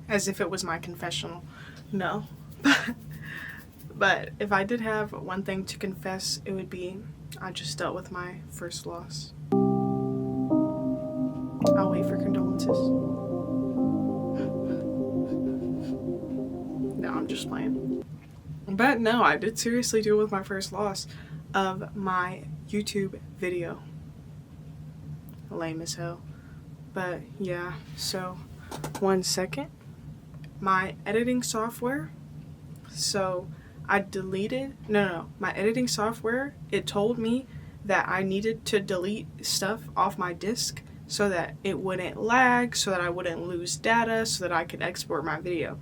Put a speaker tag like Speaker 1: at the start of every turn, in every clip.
Speaker 1: as if it was my confessional. No. But if I did have one thing to confess, it would be I just dealt with my first loss. I'll wait for condolences. No, I'm just playing. But no, I did seriously deal with my first loss of my YouTube video. Lame as hell. But yeah, so 1 second. My editing software. So I deleted, my editing software, it told me that I needed to delete stuff off my disk so that it wouldn't lag, so that I wouldn't lose data, so that I could export my video.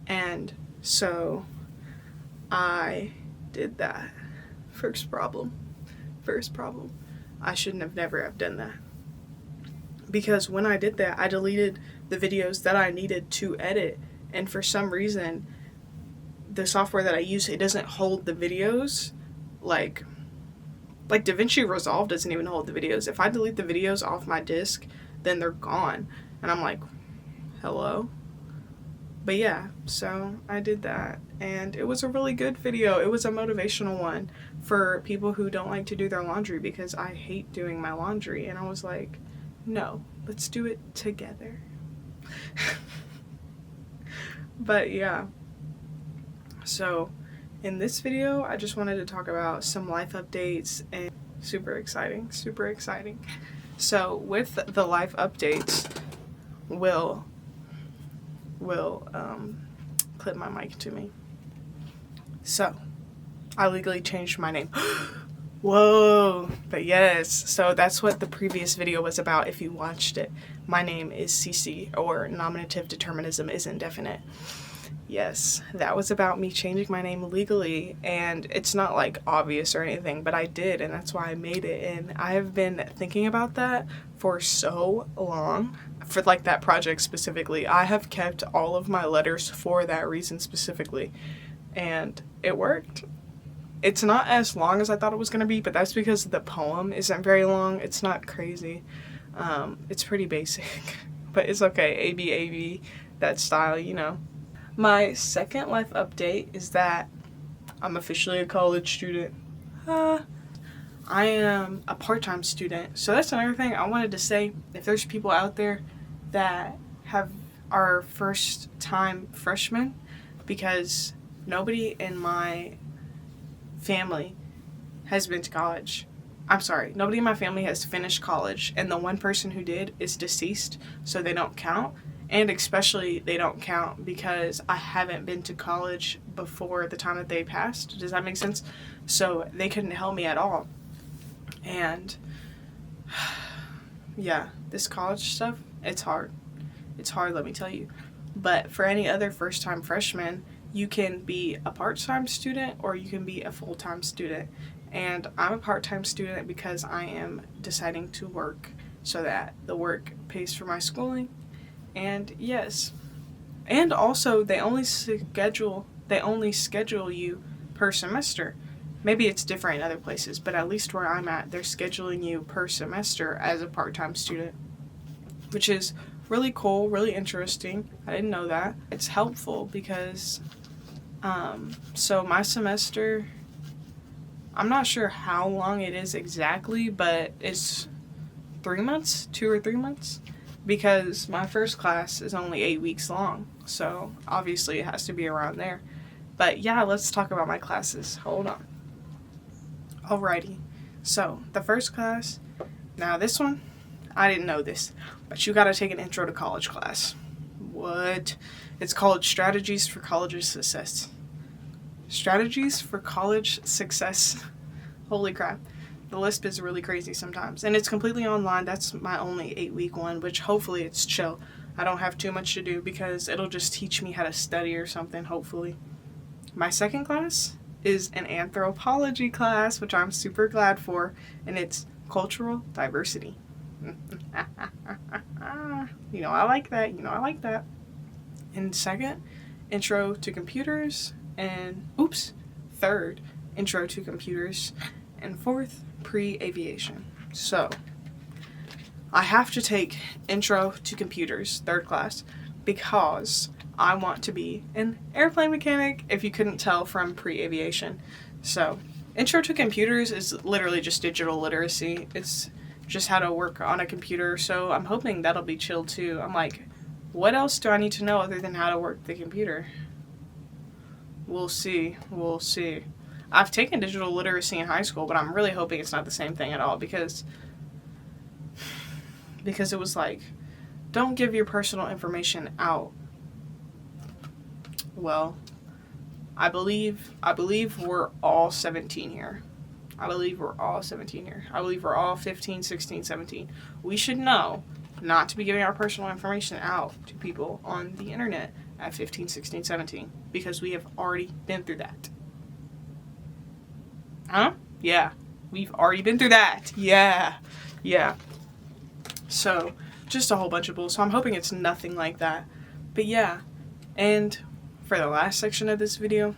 Speaker 1: And so I did that. First problem. I shouldn't have never have done that. Because when I did that, I deleted the videos that I needed to edit, and for some reason, the software that I use, it doesn't hold the videos. Like DaVinci Resolve doesn't even hold the videos. If I delete the videos off my disk, then they're gone. And I'm like, hello? But yeah, so I did that. And it was a really good video. It was a motivational one for people who don't like to do their laundry, because I hate doing my laundry. And I was like, no, let's do it together. But yeah. So in this video, I just wanted to talk about some life updates, and super exciting. So with the life updates, will clip my mic to me. So I legally changed my name. Whoa, but yes, so that's what the previous video was about if you watched it. My name is Cece, or nominative determinism is indefinite. Yes, that was about me changing my name legally, and it's not like obvious or anything, but I did, and that's why I made it. And I have been thinking about that for so long, for like that project specifically. I have kept all of my letters for that reason specifically, and it worked. It's not as long as I thought it was going to be, but that's because the poem isn't very long. It's not crazy. It's pretty basic, but it's okay. A-B, that style, you know. My second life update is that I'm officially a college student. I am a part-time student. So that's another thing I wanted to say. If there's people out there that are first-time freshmen, because nobody in my family has been to college. I'm sorry, nobody in my family has finished college, and the one person who did is deceased, so they don't count. And especially they don't count because I haven't been to college before the time that they passed. Does that make sense? So they couldn't help me at all. And yeah, this college stuff, it's hard. It's hard, let me tell you. But for any other first-time freshman, you can be a part-time student or you can be a full-time student. And I'm a part-time student because I am deciding to work so that the work pays for my schooling. And yes, and also they only schedule you per semester. Maybe it's different in other places, but at least where I'm at, they're scheduling you per semester as a part-time student, which is really cool, really interesting. I didn't know that. It's helpful because so my semester, I'm not sure how long it is exactly, but it's 3 months, 2 or 3 months. Because my first class is only 8 weeks long, so obviously it has to be around there. But yeah, let's talk about my classes. Hold on. Alrighty, so the first class, now this one, I didn't know this, but you gotta take an intro to college class. What? It's called Strategies for College Success. Strategies for College Success. Holy crap. The list is really crazy sometimes, and it's completely online. That's my only 8-week one, which hopefully it's chill. I don't have too much to do because it'll just teach me how to study or something, hopefully. My second class is an anthropology class, which I'm super glad for, and it's cultural diversity. You know I like that. And second, intro to computers, and third, intro to computers, and fourth, pre-aviation. So I have to take intro to computers, third class, because I want to be an airplane mechanic, if you couldn't tell from pre-aviation. So, Intro to Computers is literally just digital literacy. It's just how to work on a computer, so I'm hoping that'll be chill too. I'm like, what else do I need to know other than how to work the computer? We'll see. We'll see. I've taken digital literacy in high school, but I'm really hoping it's not the same thing at all, because it was like, don't give your personal information out. Well, I believe we're all 17 here. I believe we're all 17 here. I believe we're all 15, 16, 17. We should know not to be giving our personal information out to people on the internet at 15, 16, 17, because we have already been through that. Huh? Yeah. We've already been through that. Yeah. So, just a whole bunch of bull. So I'm hoping it's nothing like that. But yeah. And for the last section of this video,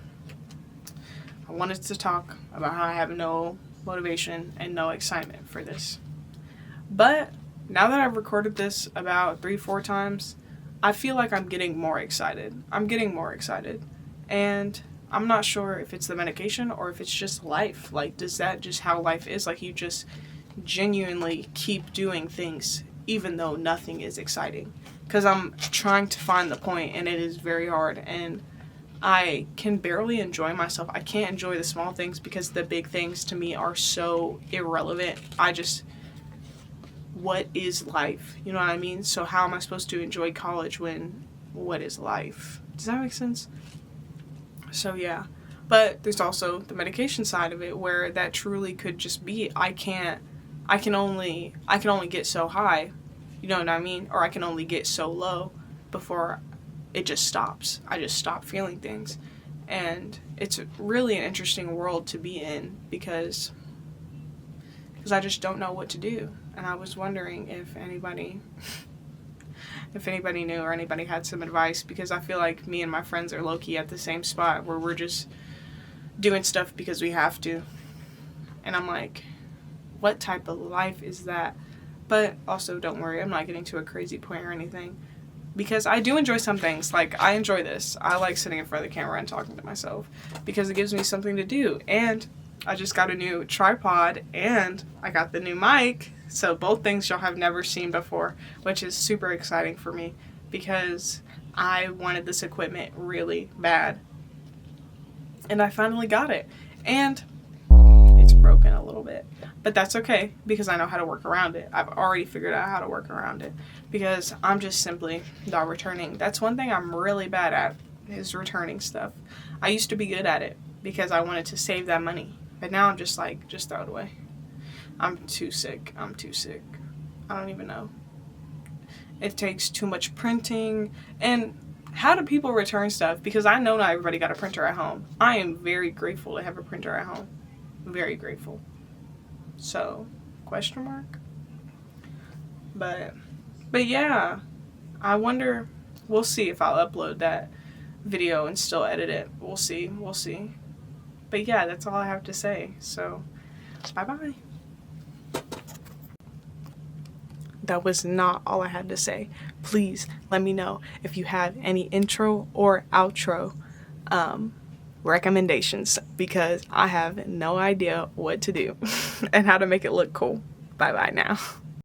Speaker 1: I wanted to talk about how I have no motivation and no excitement for this. But now that I've recorded this about 3-4 times, I feel like I'm getting more excited. And I'm not sure if it's the medication or if it's just life. Like, does that just how life is? Like, you just genuinely keep doing things even though nothing is exciting. Because I'm trying to find the point, and it is very hard, and I can barely enjoy myself. I can't enjoy the small things because the big things to me are so irrelevant. What is life? You know what I mean? So how am I supposed to enjoy college when what is life? Does that make sense? So yeah. But there's also the medication side of it, where that truly could just be, I can only get so high, you know what I mean? Or I can only get so low before it just stops. I just stop feeling things. And it's really an interesting world to be in, because I just don't know what to do. And I was wondering if anybody knew, or anybody had some advice, because I feel like me and my friends are low-key at the same spot, where we're just doing stuff because we have to. And I'm like, what type of life is that? But also, don't worry, I'm not getting to a crazy point or anything, because I do enjoy some things. Like, I enjoy this. I like sitting in front of the camera and talking to myself, because it gives me something to do. And I just got a new tripod, and I got the new mic, so both things y'all have never seen before, which is super exciting for me, because I wanted this equipment really bad. And I finally got it. And it's broken a little bit, but that's okay, because I know how to work around it. I've already figured out how to work around it, because I'm just simply not returning. That's one thing I'm really bad at, is returning stuff. I used to be good at it because I wanted to save that money, but now I'm just like, just throw it away. I'm too sick. I don't even know. It takes too much printing. And how do people return stuff? Because I know not everybody got a printer at home. I am very grateful to have a printer at home. Very grateful. So, question mark? But yeah, I wonder, we'll see if I'll upload that video and still edit it. We'll see. But yeah, that's all I have to say. So, bye-bye. That was not all I had to say. Please let me know if you have any intro or outro recommendations, because I have no idea what to do and how to make it look cool. Bye-bye now.